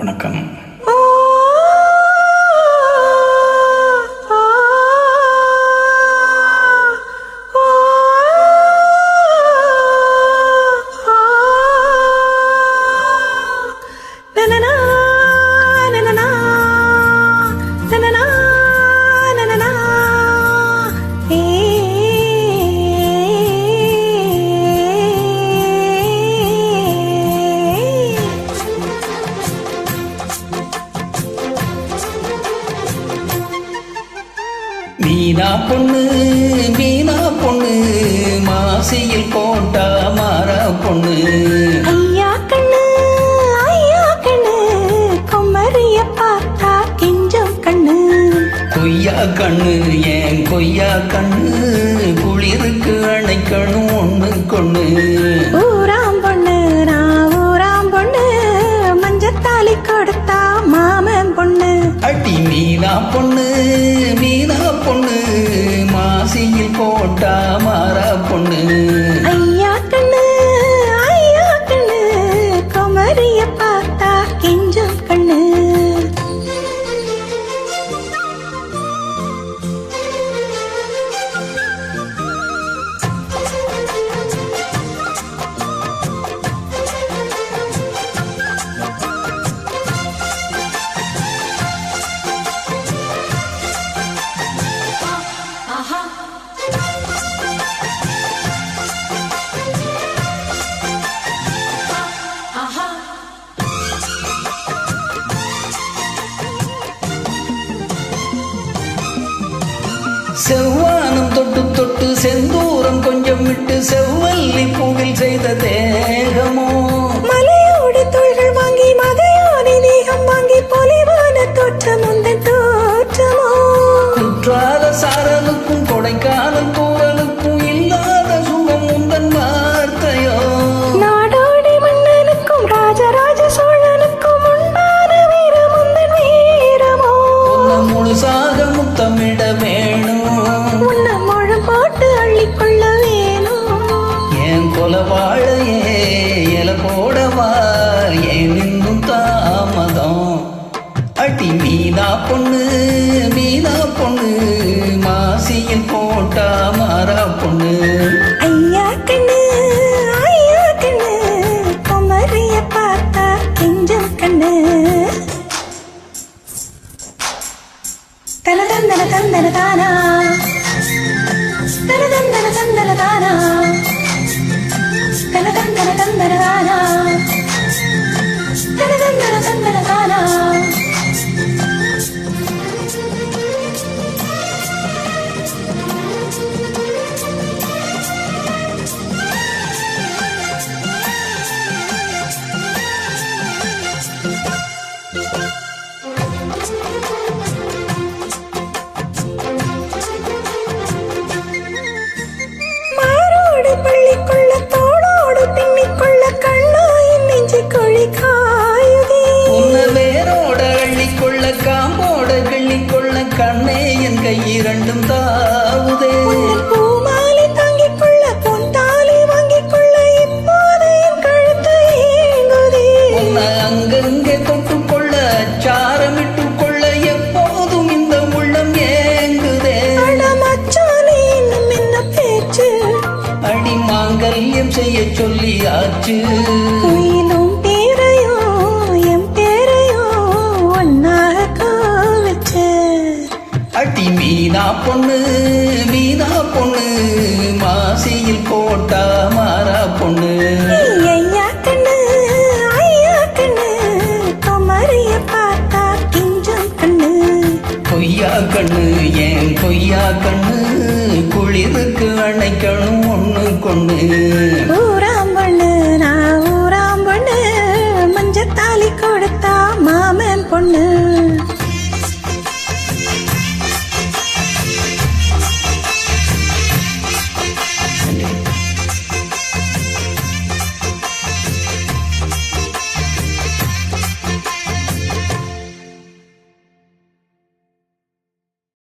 வணக்கம். மீனா பொண்ணு மீனா பொண்ணு மாசியில் போட்டா மாறா பொண்ணு. ஐயா கண்ணு கொம்மரிய பார்த்தா கிஞ்சம் கண்ணு. கொய்யா கண்ணு ஏன் கொய்யா கண்ணு குளிருக்கு அணைக்கணும் ஒண்ணு கொண்ணு. ஊராம் பொண்ணு நான் ஊராம் பொண்ணு மஞ்சத்தாலி கொடுத்தா மாமன் பொண்ணு. அடி மீனா பொண்ணு மீனா பொண்ணு மாசியில் போட்டா மாறா பொண்ணு. ஐயா கண்ணு கொமரிய பார்த்தா கிஞ்சம் கண்ணு. செவ்வானம் தொட்டு தொட்டு செந்தூரம் கொஞ்சம் விட்டு செவ்வல்லி பூவில் செய்த தேகமோ. மலையோடு தோள்கள் வாங்கி மதையானை தேகம் வாங்கி பொலிவான தோற்றம் உந்தன் தோற்றமோ. குற்றால சாரலுக்கும் கொடைக்கானல் தூரலுக்கும் இல்லாத சுகம் உந்தன் வார்த்தையோ. நாடோடி மன்னனுக்கும் ராஜராஜ சோழனுக்கும் உண்டான வீரம் உந்தன் வீரமோ. முழுசாக முத்தமிட வேணும் உன்ன முழு போட்டு அள்ளிக்கொள்ள வேணும். ஏன் கொல வாழையே எல போடவா ஏன் இன்னும் தாமதம். அடி மீனா பொண்ணு மீனா பொண்ணு மாசியில் போட்டா மாறா பொண்ணு. ஐயா கண்ணு கொமரிய பார்த்தா கிஞ்சம் கண்ணு. தனதந்தன தந்தன தானா தனதந்தன தந்தன தானா தனதந்தன தந்தன தானா தனதந்தன தந்தன தானா. பள்ளிக்குள்ள தோளோடு பின்னிக்குள்ள கண்ணாயின் நெஞ்சு கொழி காயுதே. உன்ன வேரோட அள்ளிக்கொள்ள காம்போட கிள்ளிக்கொள்ள கண்ணே என் கை இரண்டும் தாவுதே. பூமாலை தாங்கிக் கொள்ள பொன் தாலி வாங்கிக் கொள்ள இப்போது என் கழுத்து ஏங்குதே. உன்னை அங்கங்கே தொட்டுக்கொள்ள சாரமிட்டு கொள்ள எப்போதும் இந்த உள்ளம் ஏங்குதே. மச்சானே இன்னும் என்ன பேச்சு அடி மாங்கல்யம் செய்ய சொல்லியாச்சு. உயிலும் பேரையோ என் பேரையோ ஒன்னாக காவச்சு. அடி மீனா பொண்ணு மீனா பொண்ணு மாசியில் போட்டா மாறா பொண்ணு. ஐயா கண்ணு கொமரிய பார்த்தா கிஞ்சம் கண்ணு. கொய்யா கண்ணு ஏன் கொய்யா கண்ணு குளிருக்கு அணைக்கணும் ஒண்ணு கொண்டு.